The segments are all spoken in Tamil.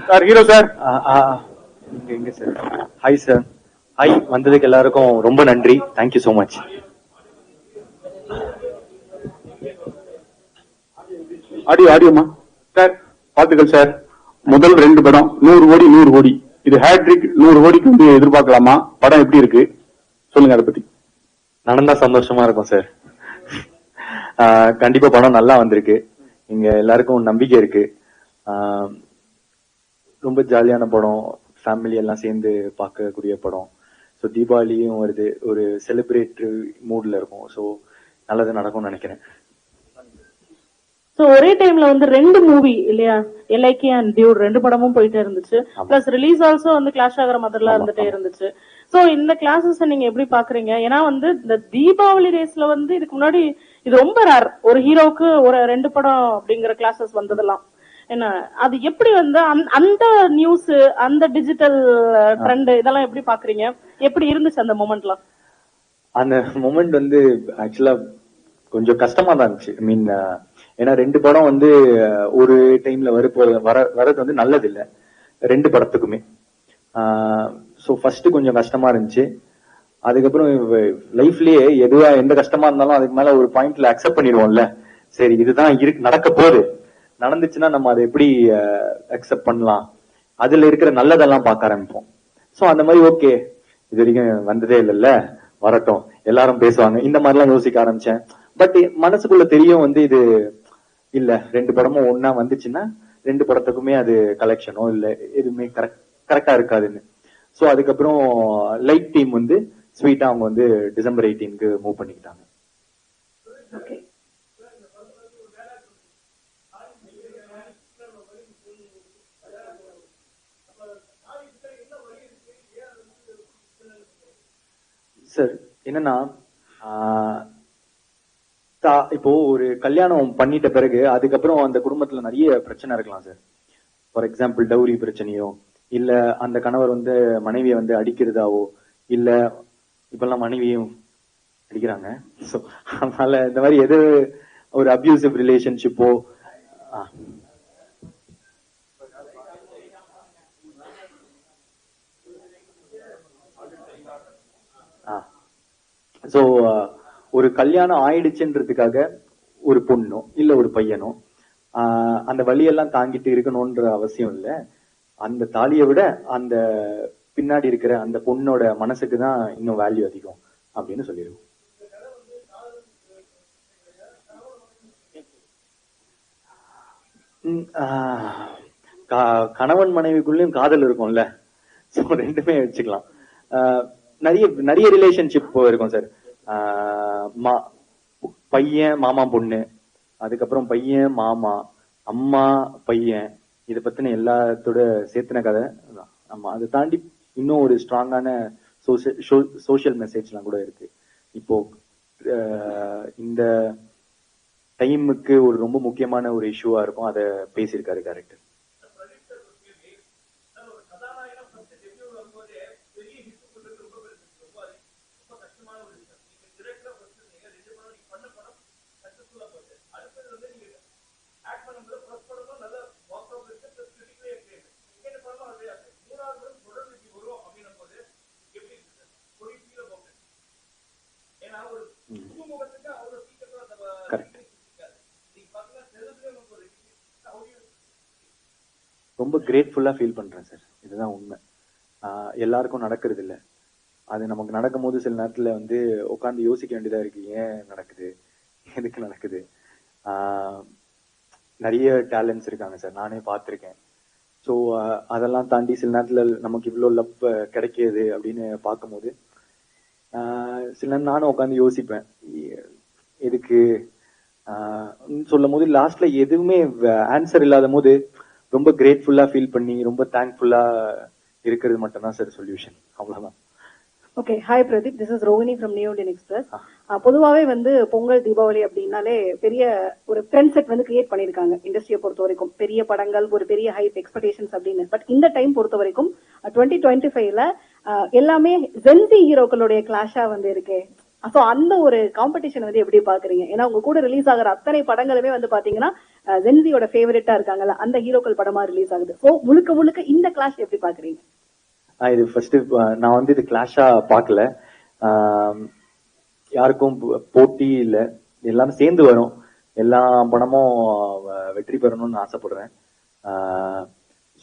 Sir hero sir. எங்க சார்? Hi sir. ஹாய், வந்ததுக்கு எல்லாருக்கும் ரொம்ப நன்றி. Thank you so much. ஆடியோமா சார். பாத்துக்கள் சார். முதல் 2 படம் 100 கோடி 100 கோடி. இது ஹேட்ரிக். 100 கோடிக்கு வந்து எதிர்பார்க்கலாமா? படம் எப்படி இருக்கு சொல்லுங்க, அதை பத்தி. நடந்தா சந்தோஷமா இருக்கும் சார். கண்டிப்பா படம் நல்லா வந்திருக்கு. இங்க எல்லாருக்கும் நம்பிக்கை இருக்கு. ரொம்ப ஜாலியான படம், ஃபேமிலி எல்லாம் சேர்ந்து பார்க்கக்கூடிய படம். ஸோ தீபாவளியும் வருது, ஒரு செலிப்ரேட்டரி மூட்ல இருக்கும். ஸோ நல்லது நடக்கும்னு நினைக்கிறேன். சோ ஒரே டைம்ல வந்து 2 மூவி இல்லையா, எல்ஐகே அண்ட் டியூட் 2 படமும் போயிட்டே இருந்துச்சு. பிளஸ் ரிலீஸ் ஆல்சோ வந்து கிளாஷ் ஆகிற மாதிரிலாம் இருந்துட்டே இருந்துச்சு. சோ இந்த கிளாஸஸ் நீங்க எப்படி பாக்குறீங்க? ஏன்னா வந்து இந்த தீபாவளி டேஸ்ல வந்து இதுக்கு முன்னாடி இது ரொம்ப ரேர், ஒரு ஹீரோக்கு ஒரு 2 படம் அப்படிங்கிற கிளாஸஸ் வந்ததெல்லாம். என்ன அது எப்படி வந்து அந்த நியூஸ், அந்த டிஜிட்டல் ட்ரெண்ட் இதெல்லாம் எப்படி பாக்குறீங்க? எப்படி இருந்துச்சு அந்த மொமெண்ட்லாம்? அந்த மொமெண்ட் வந்து ஆக்சுவலா கொஞ்சம் கஷ்டமா தான் இருந்துச்சு. ஐ மீன், ஏன்னா 2 படம் வந்து ஒரு டைம்ல வரது வந்து நல்லது இல்ல 2 படத்துக்குமே. ஸோ ஃபர்ஸ்ட் கொஞ்சம் கஷ்டமா இருந்துச்சு. அதுக்கப்புறம் லைஃப்லயே எதுவா எந்த கஷ்டமா இருந்தாலும் அதுக்கு மேல ஒரு பாயிண்ட்ல அக்செப்ட் பண்ணிடுவோம்ல. சரி, இதுதான் நடக்க போகுது, நடந்துச்சுன்னா நம்ம அதை எப்படி அக்செப்ட் பண்ணலாம், அதுல இருக்கிற நல்லதெல்லாம் பார்க்க ஆரம்பிப்போம். ஸோ அந்த மாதிரி ஓகே, இது வரைக்கும் வந்ததே இல்லைல்ல, வரட்டும், எல்லாரும் பேசுவாங்க, இந்த மாதிரிலாம் யோசிக்க ஆரம்பிச்சேன். பட் மனசுக்குள்ள தெரியும் வந்து இது இல்ல, 2 படமும் ஒன்னா வந்துச்சுன்னா 2 படத்துக்குமே அது கலெக்ஷனோ இல்ல எதுவுமே கரெக்டா இருக்காதுன்னு. சோ அதுக்கப்புறம் லைட் டீம் வந்து ஸ்வீட்டா அவங்க வந்து டிசம்பர் 18க்கு மூவ் பண்ணிக்கிட்டாங்க. சார் என்னன்னா, இப்போ ஒரு கல்யாணம் பண்ணிட்ட பிறகு அதுக்கப்புறம் அந்த குடும்பத்துல நிறைய பிரச்சனை இருக்கலாம் சார். ஃபார் எக்ஸாம்பிள் டவுரி பிரச்சனையோ, இல்ல அந்த கணவர் வந்து மனைவியை வந்து அடிக்கிறதாவோ, இல்ல இப்பெல்லாம் மனைவியும் அடிக்கிறாங்க. சோ அதனால இந்த மாதிரி எது ஒரு அபியூசிவ் ரிலேஷன்ஷிப்போ, சோ ஒரு கல்யாணம் ஆயிடுச்சுன்றதுக்காக ஒரு பொண்ணோ இல்ல ஒரு பையனோ அந்த வழியெல்லாம் தாங்கிட்டு இருக்கணும்ன்ற அவசியம் இல்ல. அந்த தாலியை விட அந்த பின்னாடி இருக்கிற அந்த பொண்ணோட மனசுக்கு தான் இன்னும் வேல்யூ அதிகம் அப்படின்னு சொல்லிடுவோம். கணவன் மனைவிக்குள்ளயும் காதல் இருக்கும்ல, சோ 2மே வச்சுக்கலாம். நிறைய நிறைய ரிலேஷன்ஷிப் இருக்கும் சார். பையன் மாமா பொண்ணு, அதுக்கப்புறம் பையன் மாமா அம்மா பையன், இதை பத்தின எல்லாத்தோட சேர்த்துன கதை. ஆமா, அதை தாண்டி இன்னும் ஒரு ஸ்ட்ராங்கான சோசியல் மெசேஜ்லாம் கூட இருக்கு. இப்போ இந்த டைமுக்கு ஒரு ரொம்ப முக்கியமான ஒரு இஷ்யூவா இருக்கும், அதை பேசியிருக்காரு டைரக்டர். ரொம்ப கிரேட்ஃபுல்லா ஃபீல் பண்றேன் சார். இதுதான் உண்மை. எல்லாருக்கும் நடக்கிறது இல்ல. அது நமக்கு நடக்கும் போது சில நேரத்துல வந்து உட்காந்து யோசிக்க வேண்டியதா இருக்கு, ஏன் நடக்குது, எதுக்கு நடக்குது. நிறைய டேலண்ட்ஸ் இருக்காங்க சார், நானே பார்த்திருக்கேன். ஸோ அதெல்லாம் தாண்டி சில நேரத்துல நமக்கு இவ்வளவு லவ் கிடைக்கிது அப்படின்னு பார்க்கும்போது சில நேரம் நானும் உட்காந்து யோசிப்பேன், எதுக்கு சொல்லும் போது லாஸ்ட்ல எதுவுமே ஆன்சர் இல்லாத போது ரொம்ப கிரேட்ஃபுல்லா ஃபீல் பண்ணி ரொம்ப தேங்க்ஃபுல்லா இருக்கிறது மட்டும்தான் சார் சொல்யூஷன். அவ்வளவுதான். Okay, hi Pradeep, this is Rohini from new Indian express. பொதுவாகவே வந்து பொங்கல் தீபாவளி அப்படின்னாலே பெரிய ஒரு ட்ரெண்ட் செட் வந்து கிரியேட் பண்ணிருக்காங்க இண்டஸ்ட்ரியை பொறுத்த வரைக்கும். பெரிய படங்கள், ஒரு பெரிய ஹைப் எக்ஸ்பெக்டேஷன்ஸ் அப்படின்னு. பட் இந்த டைம் பொறுத்த வரைக்கும் 2025ல எல்லாமே ஜென்சி ஹீரோக்களுடைய கிளாஷா வந்து இருக்கு. சோ அந்த ஒரு காம்படிஷன் வந்து எப்படி பாக்குறீங்க? ஏன்னா உங்க கூட ரிலீஸ் ஆகிற அத்தனை படங்களுமே வந்து பாத்தீங்கன்னா ஜென்சியோட ஃபேவரட்டா இருக்காங்கல்ல அந்த ஹீரோக்கள் படமா ரிலீஸ் ஆகுது. சோ முழுக்க முழுக்க இந்த கிளாஷ் எப்படி பாக்குறீங்க? இது ஃபர்ஸ்ட் நான் வந்து இது கிளாஷா பார்க்கல. யாருக்கும் போட்டி இல்ல, எல்லாமே சேர்ந்து வரும். எல்லா படமும் வெற்றி பெறணும்னு ஆசைப்படுறேன்.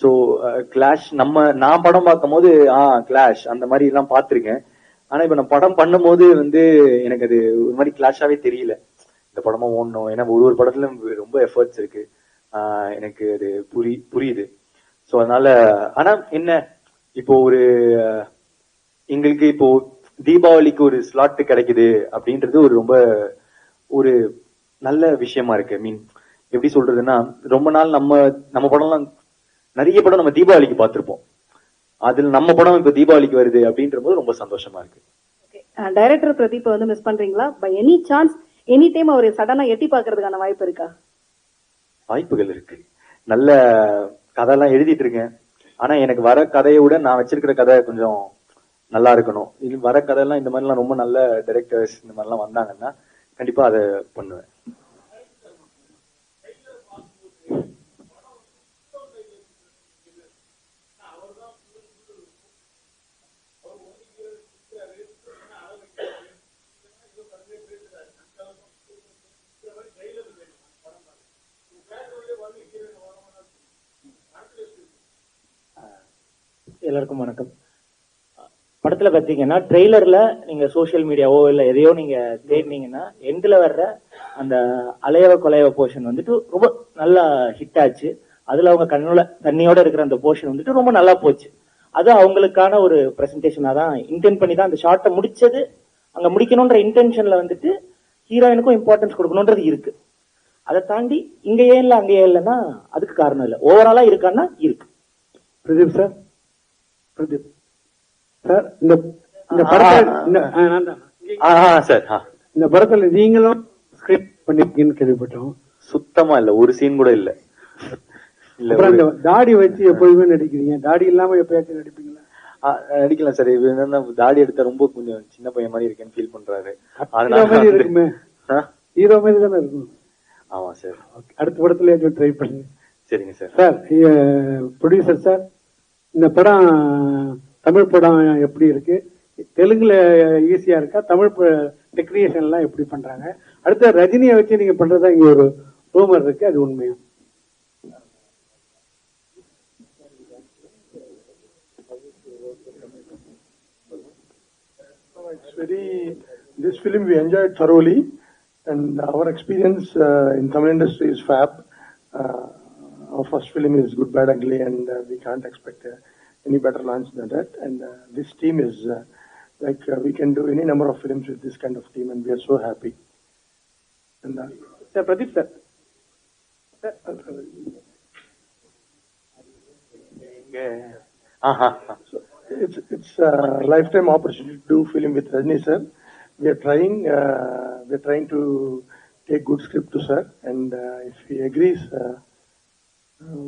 சோ கிளாஷ் நான் படம் பார்க்கும் போது கிளாஷ் அந்த மாதிரி எல்லாம் பார்த்திருக்கேன். ஆனா இப்ப நான் படம் பண்ணும் போது வந்து எனக்கு அது ஒரு மாதிரி கிளாஷாவே தெரியல. இந்த படமும் ஓடணும், ஏன்னா ஒரு படத்துல ரொம்ப எஃபர்ட்ஸ் இருக்கு. எனக்கு அது புரியுது. சோ அதனால ஆனா என்ன இப்போ எங்களுக்கு இப்போ தீபாவளிக்கு ஒரு ஸ்லாட் கிடைக்குது அப்படின்றது ரொம்ப ஒரு நல்ல விஷயமா இருக்கு. மீன் எப்படி சொல்றதுன்னா, ரொம்ப நாள் நம்ம படம்லாம் நிறைய படம் நம்ம தீபாவளிக்கு பார்த்திருப்போம். அதுல நம்ம படம் இப்ப தீபாவளிக்கு வருது அப்படின்ற போது ரொம்ப சந்தோஷமா இருக்கு. டைரக்டர் பிரதீப் வந்து மிஸ் பண்றீங்களா? By any chance any time அவர் சடனா எட்டி பாக்குறதுக்கான வாய்ப்பு இருக்கா? வாய்ப்புகள் இருக்கு. நல்ல கதையெல்லாம் எழுதிட்டு இருக்கேன். ஆனா எனக்கு வர கதையை விட நான் வச்சிருக்கிற கதை கொஞ்சம் நல்லா இருக்கணும். இது வர கதையெல்லாம் இந்த மாதிரிலாம் ரொம்ப நல்ல டைரக்டர்ஸ் இந்த மாதிரிலாம் வந்தாங்கன்னா கண்டிப்பா அதை பண்ணுவேன். எல்லாருக்கும் வணக்கம். படத்துல பாத்தீங்கன்னா ட்ரெய்லர்ல நீங்க சோசியல் மீடியாவோ இல்ல எதையோ நீங்க தேடினீங்கன்னா எண்ட்ல வர்ற அந்த அலையவ கொலையவ போர்ஷன் வந்துட்டு ரொம்ப நல்லா ஹிட் ஆச்சு. அதுல அவங்க தண்ணியோட இருக்கிற அந்த போர்ஷன் வந்துட்டு ரொம்ப நல்லா போச்சு. அது அவங்களுக்கான ஒரு பிரசன்டேஷனா தான் இன்டென்ட் பண்ணி தான் அந்த ஷார்ட்டை முடிச்சது. அங்க முடிக்கணும்ன்ற இன்டென்ஷன்ல வந்துட்டு ஹீரோயினுக்கும் இம்பார்ட்டன்ஸ் கொடுக்கணும்ன்றது இருக்கு. அதை தாண்டி இங்க ஏன் இல்ல அங்க ஏன் இல்லைன்னா அதுக்கு காரணம் இல்லை, ஓவராலா இருக்கான்னா இருக்கு. பிரதீப் சார், பிரதீப் சார், இந்த இந்த படத்துல நீங்களும் ஸ்கிரிப்ட் பண்ணிருக்கீங்கன்னு கேள்விப்பட்டோம். சுத்தமா இல்ல, ஒரு சீன் கூட இல்ல. இந்த தாடி வச்சு எப்போதுமே நடிக்கிறீங்க, தாடி இல்லாம எப்பயாச்சும் நடிப்பீங்களா? நடிக்கலாம் சார். இது என்னன்னா தாடி எடுத்தா ரொம்ப கொஞ்சம் சின்ன பையன் மாதிரி இருக்கேன்னு ஃபீல் பண்றாரு. இருக்குமே, ஹீரோ மாதிரி தானே இருக்கும். ஆமா சார். அடுத்த படத்துல ட்ரை பண்ணுங்க. சரிங்க சார். சார், ப்ரொடியூசர் சார், இந்த படம் தமிழ் படம் எப்படி இருக்கு? தெலுங்குல ஈஸியா இருக்கா? தமிழ் டெக்னீஷியன் எல்லாம் எப்படி பண்றாங்க? அடுத்த ரஜினியை வச்சு நீங்க பண்றதா இங்க ஒரு ரூமர் இருக்கு, அது உண்மையா? This film we enjoyed thoroughly, and our experience in Tamil industry is fab. Our first film is Good, Bad, Ugly, and we can't expect any better launch than that. And this team is we can do any number of films with this kind of team, and we are so happy. And Sir, Pradeep sir. So it's a lifetime opportunity to do film with Rajni sir. We are trying to take good script to sir, and if he agrees,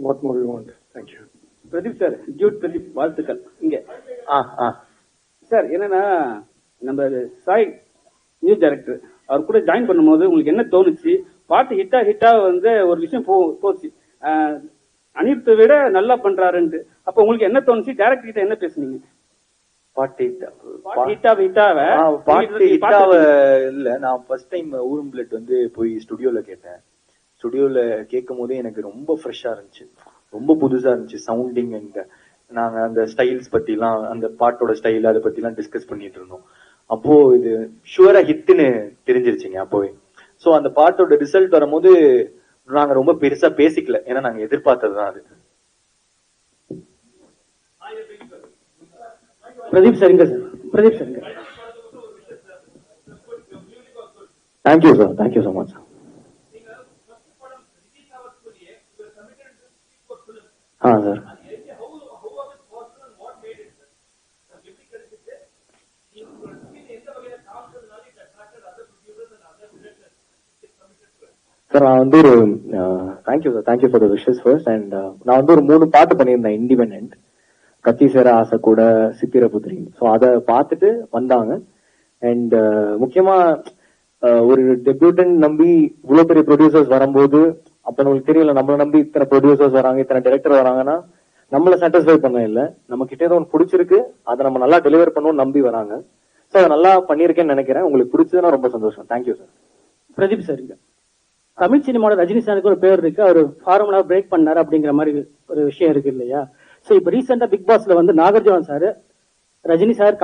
what more we want? Thank you. Pradeep sir, Jude Pradeep வாழ்த்துக்கள். இங்க சார் என்னன்னா, நம்ம சாய் நியூ டைரக்டர் அவர் கூட ஜாயின் பண்ணும்போது உங்களுக்கு என்ன தோணுச்சு? பாட்டு ஹிட்டா வந்து ஒரு விஷயம் போச்சு, அனிருத்தை விட நல்லா பண்றாருன்ட்டு. அப்ப உங்களுக்கு என்ன தோணுச்சு? டைரக்டர் கிட்ட என்ன பேசுனீங்க? பாட்டு இல்ல, நான் ஃபர்ஸ்ட் டைம் ஊரும் பிளட் வந்து போய் ஸ்டுடியோல கேட்டேன். ஸ்டுடியோல கேட்கும் போதே எனக்கு ரொம்ப ஃப்ரெஷ்ஷா இருந்துச்சு, ரொம்ப புதுசா இருந்துச்சு சவுண்டிங். அண்ட் நாங்க அந்த ஸ்டைல்ஸ் பத்தி எல்லாம், அந்த பாட்டோட ஸ்டைல் அதை பத்தி எல்லாம் டிஸ்கஸ் பண்ணிட்டு இருந்தோம். அப்போ இது ஷுவரா ஹிட்னு தெரிஞ்சிருச்சுங்க அப்போவே. சோ அந்த பாட்டோட ரிசல்ட் வரும்போது நாங்க ரொம்ப பெருசா பேசிக்கல, ஏன்னா நாங்க எதிர்பார்த்ததுதான் அது. பிரதீப் சரிங்க சார், பிரதீப் சரிங்க. Thank you sir, thank you so much. Sir, நான் வந்து ஒரு thank you sir, thank you for the wishes first. And நான் வந்து ஒரு 3 பாட்டு பண்ணியிருந்தேன் இண்டிபெண்டன்ட், கத்தி சேர ஆசை கூட, சித்திரபுத்திரி. ஸோ அதை பார்த்துட்டு வந்தாங்க. அண்ட் முக்கியமா ஒரு டெபியூட்டன் நம்பி இவ்வளவு பெரிய ப்ரொடியூசர்ஸ் வரும்போது அப்ப நம்மளுக்கு தெரியல, நம்மள நம்பி இத்தனை ப்ரொடியூசர்ஸ் வராங்க, இத்தனை டைரக்டர் வராங்கன்னா நம்மள சாட்டிஸ்ஃபை பண்ண இல்ல, நம்ம கிட்ட ஏதோ ஒன்று பிடிச்சிருக்கு, அதை நம்ம நல்லா டெலிவர் பண்ணுவோம் நம்பி வராங்க. ஸோ அதை நல்லா பண்ணியிருக்கேன்னு நினைக்கிறேன். உங்களுக்கு பிடிச்சதுன்னா ரொம்ப சந்தோஷம். Thank you sir. பிரதீப் சார், இங்க தமிழ் சினிமாவோட ரஜினி சாருக்கு ஒரு பேர் இருக்கு, அவர் ஃபார்முலா பிரேக் பண்ணாரு அப்படிங்கிற மாதிரி ஒரு விஷயம் இருக்கு இல்லையா? சோ இப்ப ரீசெண்டா பிக் பாஸ்ல வந்து நாகார்ஜுன சார் ரஜினி சார்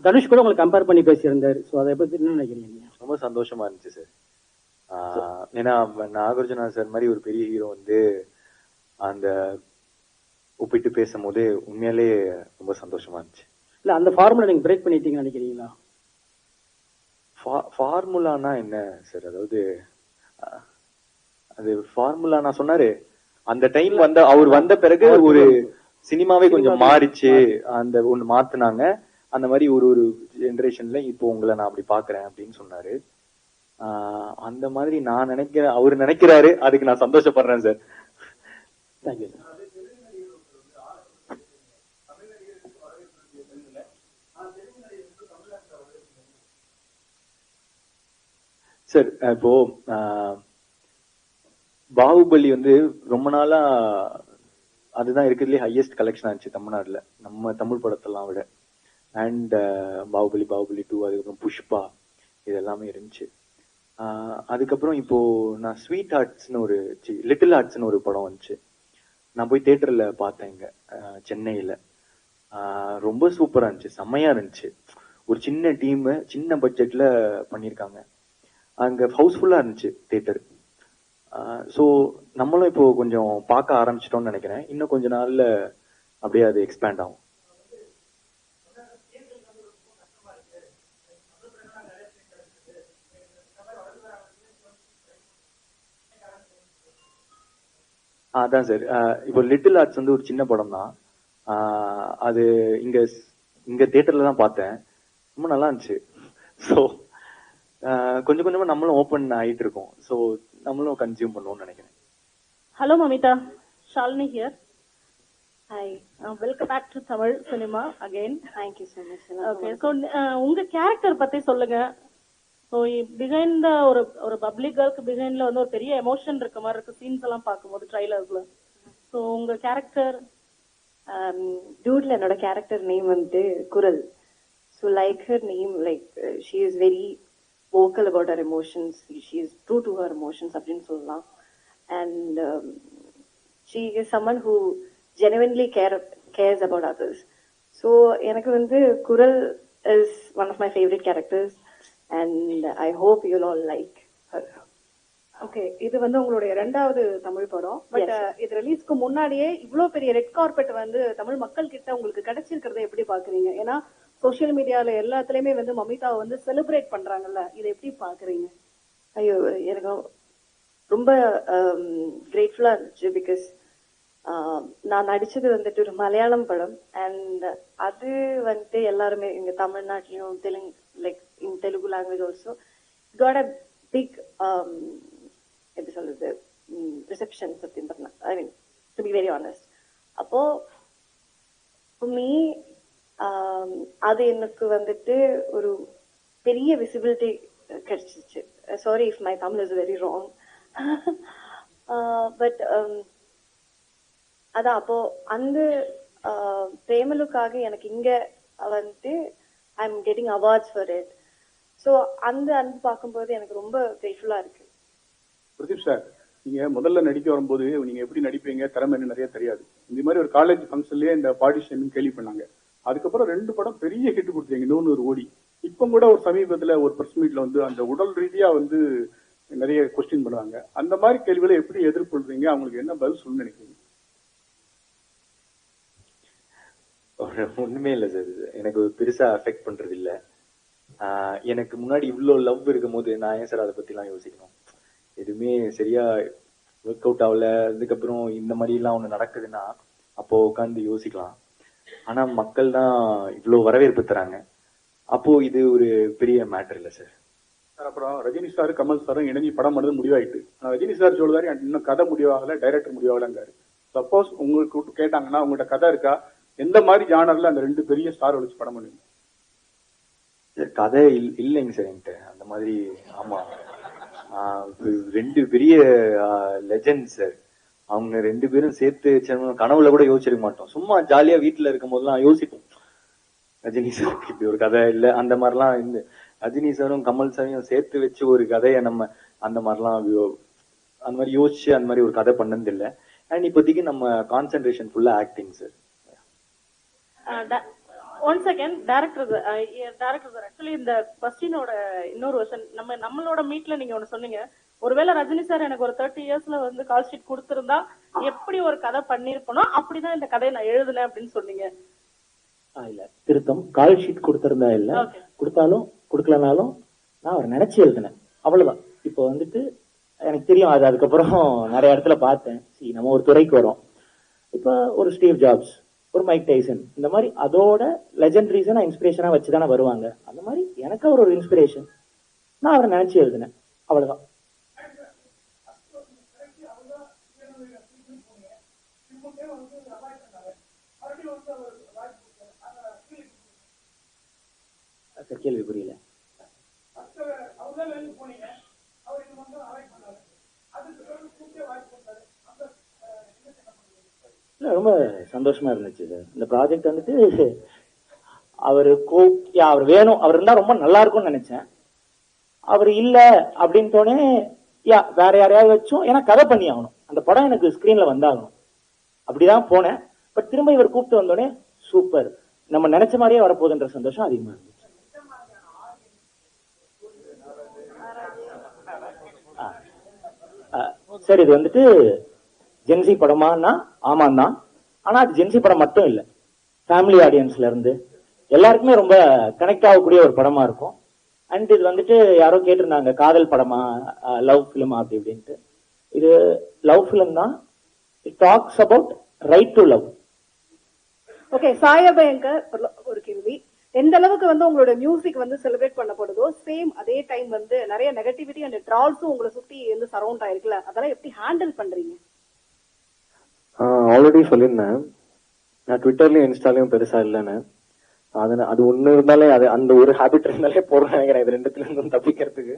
தனுஷ் கூட உங்களுக்கு கம்பேர் பண்ணி பேசியிருந்தாரு. சோ அதை பத்தி என்ன நினைக்கிறீங்க? ரொம்ப சந்தோஷமா இருந்துச்சு சார். ஏன்னா நாகார்ஜுனா சார் மாதிரி ஒரு பெரிய ஹீரோ வந்து அந்த ஒப்பிட்டு பேசும்போது உண்மையாலே ரொம்ப சந்தோஷமா இருந்துச்சு. இல்ல அந்த ஃபார்முலா நீங்க பிரேக் பண்ணிட்டீங்கன்னு நினைக்கிறீங்களா? ஃபார்முலானா என்ன சார்? அதாவது அது ஃபார்முலா நான் சொன்னாரு அந்த டைம் வந்த அவர் வந்த பிறகு ஒரு சினிமாவே கொஞ்சம் மாறிச்சு, அந்த ஒண்ணு மாத்துனாங்க. அந்த மாதிரி ஒரு ஒரு ஜெனரேஷன்ல இப்போ உங்களை நான் அப்படி பாக்குறேன் அப்படின்னு சொன்னாரு. அந்த மாதிரி நான் நினைக்கிறேன், அவரு நினைக்கிறாரு, அதுக்கு நான் சந்தோஷப்படுறேன் சார். Thank you sir. சார் இப்போ பாகுபலி வந்து ரொம்ப நாளா அதுதான் இருக்கிறதுலே ஹையஸ்ட் கலெக்ஷன் ஆச்சு தமிழ்நாடுல, நம்ம தமிழ் படத்தெல்லாம் விட. அண்ட் பாகுபலி 2, அதுக்கப்புறம் புஷ்பா, இது எல்லாமே இருந்துச்சு. அதுக்கப்புறம் இப்போ நான் ஸ்வீட் ஹார்ட்ஸ்னு ஒரு லிட்டில் ஹார்ட்ஸ்னு ஒரு படம் வந்துச்சு. நான் போய் தியேட்டர்ல பார்த்தேன் இங்க சென்னையில. ரொம்ப சூப்பரா இருந்துச்சு, செம்மையா இருந்துச்சு. ஒரு சின்ன டீம், சின்ன பட்ஜெட்ல பண்ணிருக்காங்க. அங்க ஹவுஸ்ஃபுல்லா இருந்துச்சு தியேட்டர். ஸோ நம்மளும் இப்போ கொஞ்சம் பார்க்க ஆரம்பிச்சிட்டோம்னு நினைக்கிறேன். இன்னும் கொஞ்ச நாள்ல அப்படியே அது எக்ஸ்பேண்ட் ஆகும். அதான் சார், இப்போ லிட்டில் ஆர்ட்ஸ் வந்து ஒரு சின்ன படம் தான். அது இங்க இங்க தியேட்டர்ல தான் பார்த்தேன், ரொம்ப நல்லா இருந்துச்சு. ஸோ கொஞ்சம் கொஞ்சமா நம்மளும் ஓபன் ஆயிட்டு இருக்கோம். ஸோ நம்மளும் கன்சியூம் பண்ணுவோம்னு நினைக்கிறேன். Hello Mamitha, Shalini here. Hi, welcome back to Tamil cinema again. Thank you so much. Okay, so உங்க கேரக்டர் பத்தி சொல்லுங்க. ஸோ பிஹைண்ட் த ஒரு பப்ளிக் கேர்ளுக்கு பிஹைண்ட்ல வந்து ஒரு பெரிய எமோஷன் இருக்க மாதிரி இருக்கு சீன்ஸ் எல்லாம் பார்க்கும்போது ட்ரைலர்ஸ்ல. ஸோ உங்க கேரக்டர்? டூட்ல என்னோட கேரக்டர் நேம் வந்து குரல். So like her name, like she is very vocal about her emotions. She is true to her emotions அப்படின்னு சொல்லலாம். And she is someone who genuinely cares about others. So எனக்கு வந்து குரல் is one of my favorite characters and I hope you'll all like her. Okay, இது வந்து உங்களுடைய 2வது தமிழ் படம். பட் இது ரிலீஸ்க்கு முன்னாடியே இவ்ளோ பெரிய ரெட் கார்பெட் வந்து தமிழ் மக்கள் கிட்ட உங்களுக்கு கிடைச்சிருக்கிறத எப்படி பாக்குறீங்க? ஏன்னா சோசியல் மீடியால எல்லாத்துலயுமே வந்து மமிதாவை வந்து செலிப்ரேட் பண்றாங்கல்ல, இதை எப்படி பாக்குறீங்க? ஐயோ, எனக்கு ரொம்ப கிரேட்ஃபுல்லா இருந்துச்சு. பிகாஸ் நான் நடிச்சது வந்துட்டு ஒரு மலையாளம் படம். அண்ட் அது வந்துட்டு எல்லாருமே இங்க தமிழ்நாட்டிலையும் Telugu language also got a big எப்படி சொல்றது ரிசெப்ஷன் சத்தியம் பண்ண. I mean to be very honest. அப்போ மீ அது எனக்கு வந்துட்டு ஒரு பெரிய விசிபிலிட்டி கிடைச்சிச்சு. Sorry if my Tamil is very wrong. But அதான் அப்போ அந்த பிரேமலுக்காக எனக்கு இங்க வந்துட்டு I am getting awards for it. So அந்த அன்பு பார்க்கும்போது எனக்கு ரொம்ப கிரேட்ஃபுல்லா இருக்கு. பிரதீப் சார், நீங்க முதல்ல நடிக்க வரும்போது நீங்க எப்படி நடிப்பீங்க, திறமை என்ன நிறைய தெரியாது. இந்த மாதிரி ஒரு காலேஜ் ஃபங்க்ஷன்லயே இந்த பாடி ஷேமிங் கேள்வி பண்ணாங்க. அதுக்கப்புறம் 2 படம் பெரிய ஹிட் கொடுத்தீங்க, 100 கோடி. இப்ப கூட ஒரு சமீபத்துல ஒரு பிரஸ் மீட்ல வந்து அந்த உடல் ரீதியா வந்து நிறைய கொஸ்டின் பண்ணுவாங்க. அந்த மாதிரி கேள்விகளை எப்படி எதிர்கொள்றீங்க, அவங்களுக்கு என்ன பதில் சொல்ல நினைக்கிறீங்க? ஒண்ணுமே இல்ல சார், எனக்கு பெருசா அஃபெக்ட் பண்றது இல்ல. எனக்கு முன்னாடி இவ்வளவு லவ் இருக்கும் போது நான் ஏன் சார் அதை பத்தி எல்லாம் யோசிக்கணும்? எதுவுமே சரியா ஒர்க் அவுட் ஆகல, அதுக்கப்புறம் இந்த மாதிரி எல்லாம் ஒண்ணு நடக்குதுன்னா அப்போ உட்காந்து யோசிக்கலாம். ஆனா மக்கள் தான் இவ்வளவு வரவேற்பு தராங்க, அப்போ இது ஒரு பெரிய மேட்டர் இல்ல சார். அப்புறம் ரஜினி சார் கமல் சாரும் இணைஞ்சு படம் பண்ணது முடிவாயிட்டு. ரஜினி சார் சொல்லுவாரு இன்னும் கதை முடிவாகல, டைரக்டர் முடிவாகலங்காரு. சப்போஸ் உங்களுக்கு கேட்டாங்கன்னா உங்கள்ட்ட கதை இருக்கா, எந்த மாதிரி ஜானர்ல அந்த 2 பெரிய ஸ்டார் வச்சு படம் பண்ணுவீங்க? கதை இல்லைங்க சார் என்கிட்ட அந்த மாதிரி. ஆமா, ரெண்டு பெரிய லெஜண்ட் சார். அவங்க ரெண்டு பேரும் சேர்த்து கனவுல கூட யோசிச்சிருக்க மாட்டோம். சும்மா ஜாலியா வீட்டுல இருக்கும் போதெல்லாம் யோசிப்போம், ரஜினி சார் இப்படி ஒரு கதை இல்ல அந்த மாதிரிலாம். இந்த ரஜினி சாரும் கமல் சாரையும் சேர்த்து வச்சு ஒரு கதையை நம்ம அந்த மாதிரிலாம் அந்த மாதிரி யோசிச்சு அந்த மாதிரி ஒரு கதை பண்ணது இல்ல. அண்ட் இப்போதைக்கு நம்ம கான்சென்ட்ரேஷன் ஃபுல்லா acting sir. One second director sir, actually இந்த கொஸ்டினோட இன்னொரு வெர்ஷன் நம்மளோட மீட்ல நீங்க ஒண்ணு சொன்னீங்க, ஒருவேளை ரஜினி சார் எனக்கு ஒரு 30 இயர்ஸ்ல வந்து கால் ஷீட் கொடுத்திருந்தா எப்படி ஒரு கதை பண்ணிருப்பனோ அப்படிதான் இந்த கதையை நான் எழுதுனேன் அப்படின்னு சொன்னீங்க. இல்ல திருத்தம், கால் ஷீட் கொடுத்திருந்தா இல்ல, கொடுத்தாலும் கொடுக்கலனாலும் நான் அவர் நினைச்சு எழுதினேன், அவ்வளவுதான். இப்போ வந்துட்டு எனக்கு தெரியும், அது அதுக்கப்புறம் நிறைய இடத்துல பார்த்தேன். நம்ம ஒரு துறைக்கு வரோம், இப்ப ஒரு ஸ்டீவ் ஜாப்ஸ், ஒரு மைக் டைசன், இந்த மாதிரி அதோட லெஜெண்டரிஸை இன்ஸ்பிரேஷனா வச்சுதானே வருவாங்க. அந்த மாதிரி எனக்கு அவர் ஒரு இன்ஸ்பிரேஷன், நான் அவரை நினைச்சு எழுதினேன், அவ்வளவுதான். கேள்வி புரியல. ரொம்ப சந்தோஷமா இருந்துச்சு சார். இந்த ப்ராஜெக்ட் வந்துட்டு அவர் வேணும், அவர் இருந்தா ரொம்ப நல்லா இருக்கும்னு நினைச்சேன். அவர் இல்ல அப்படின்ட்டோனே வேற யாரையாவது வச்சோம், ஏன்னா கதை பண்ணி ஆகணும், அந்த படம் எனக்கு ஸ்கிரீன்ல வந்தாகணும், அப்படிதான் போனேன். பட் திரும்ப இவர் கூப்பிட்டு வந்தோடனே சூப்பர், நம்ம நினைச்ச மாதிரியே வரப்போகுதுன்ற சந்தோஷம் அதிகமா இருந்துச்சு. சார் இது வந்துட்டு ஜென்சி படமானா ஆமாம் தான், ஆனா அது ஜென்சி படம் மட்டும் இல்ல, ஃபேமிலி ஆடியன்ஸ்ல இருந்து எல்லாருக்குமே ரொம்ப கனெக்ட் ஆகக்கூடிய ஒரு படமா இருக்கும். அண்ட் இது வந்துட்டு யாரோ கேட்டிருந்தாங்க காதல் படமா லவ் பிலிமா அப்படி இப்படின்ட்டு. இது லவ் பிலிம் தான். It talks about right to love. Okay, சாயபயங்கர் ஒரு கேள்வி. எந்த அளவுக்கு வந்து உங்களோட மியூசிக் வந்து செலிப்ரேட் பண்ணப்படுதோ சேம் அதே டைம் வந்து நிறைய நெகட்டிவிட்டி அண்ட் ட்ரால்ஸும் உங்களை சுத்தி வந்து சரௌண்ட் ஆயிருக்குல்ல, அதெல்லாம் எப்படி ஹேண்டில் பண்றீங்க? ஆல்ரெடி சொல்லியிருந்தேன், நான் ட்விட்டர்லயும் இன்ஸ்டாலையும் பெருசா இல்லைன்னு. அது ஒண்ணு இருந்தாலே அது அந்த ஒரு ஹேபிட் இருந்தாலே போறேன் நினைக்கிறேன் இது ரெண்டுத்துல இருந்தும் தப்பிக்கிறதுக்கு.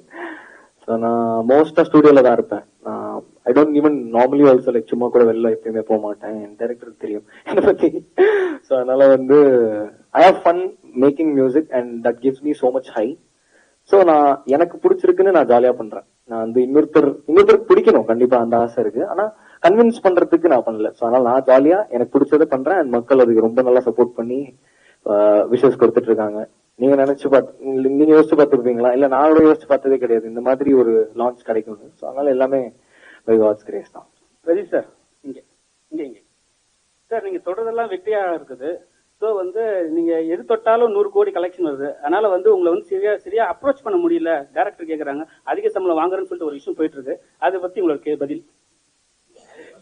நான் மோஸ்டா ஸ்டுடியோல தான் இருப்பேன். I don't even normally also like சும்மா கூட வெளில எப்பயுமே போக மாட்டேன், என் டைரக்டருக்கு தெரியும் என்னை பத்தி. ஸோ அதனால வந்து I have fun making music and that gives me so much high. So நான் எனக்கு பிடிச்சிருக்குன்னு நான் ஜாலியா பண்றேன். நான் வந்து இன்னொருத்தருக்கு பிடிக்கணும் கண்டிப்பா, அந்த ஆசை இருக்கு, ஆனா கன்வின்ஸ் பண்றதுக்கு நான் பண்ணல. ஸோ அதனால நான் ஜாலியா எனக்கு பிடிச்சதை பண்றேன் அண்ட் மக்கள் அதுக்கு ரொம்ப நல்லா சப்போர்ட் பண்ணி விஷஸ் கொடுத்துட்டு இருக்காங்க. நீங்க நீங்க யோசிச்சு பார்த்துருப்பீங்களா? இல்ல நானோட யோசிச்சு பார்த்ததே கிடையாது இந்த மாதிரி ஒரு லான்ச் கிடைக்கும்னு. ஸோ அதனால எல்லாமே பை காட்ஸ் கிரேஸ் தான். ரஜி சார், இங்க சார் நீங்க சொல்றதெல்லாம் வெற்றியா இருக்குது. ஸோ வந்து நீங்க எது தொட்டாலும் 100 கோடி கலெக்ஷன் வருது. அதனால வந்து உங்களை வந்து சரியா அப்ரோச் பண்ண முடியல, டைரக்டர் கேக்குறாங்க, அதிக சம்பளம் வாங்குறேன்னு சொல்லிட்டு ஒரு விஷயம் போயிட்டு இருக்கு. அதை பத்தி உங்களுக்கு பதில்?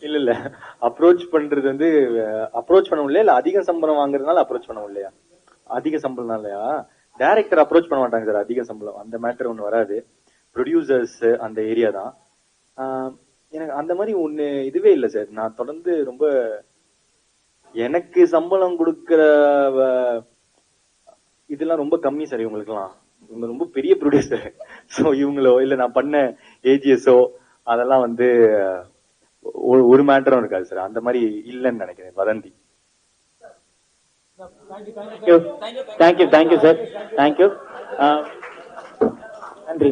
இல்ல அப்ரோச் பண்றது வந்து அப்ரோச் பண்ண முடியல, இல்ல அதிக சம்பளம் வாங்குறதுனால அப்ரோச் பண்ண முடியலையா? அதிக சம்பளம்னாலயா? டைரக்டர் அப்ரோச் பண்ண மாட்டாங்க சார். அதிக சம்பளம் அந்த மேட்டர் ஒண்ணு வராது. ப்ரொடியூசர்ஸ் அந்த ஏரியா தான். எனக்கு அந்த மாதிரி ஒண்ணு இதுவே இல்லை சார். நான் தொடர்ந்து ரொம்ப எனக்கு சம்பளம் கொடுக்கற இதெல்லாம் ரொம்ப கம்மி சார். இவங்களுக்குலாம் இவங்க ரொம்ப பெரிய ப்ரொடியூசர். ஸோ இவங்களோ இல்ல நான் பண்ண ஏஜிஎஸோ அதெல்லாம் வந்து ஒரு மேட்டரும் இருக்காது சார். அந்த மாதிரி இல்லைன்னு நினைக்கிறேன். வதந்தி. Thank you sir, thank you.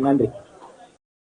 நன்றி.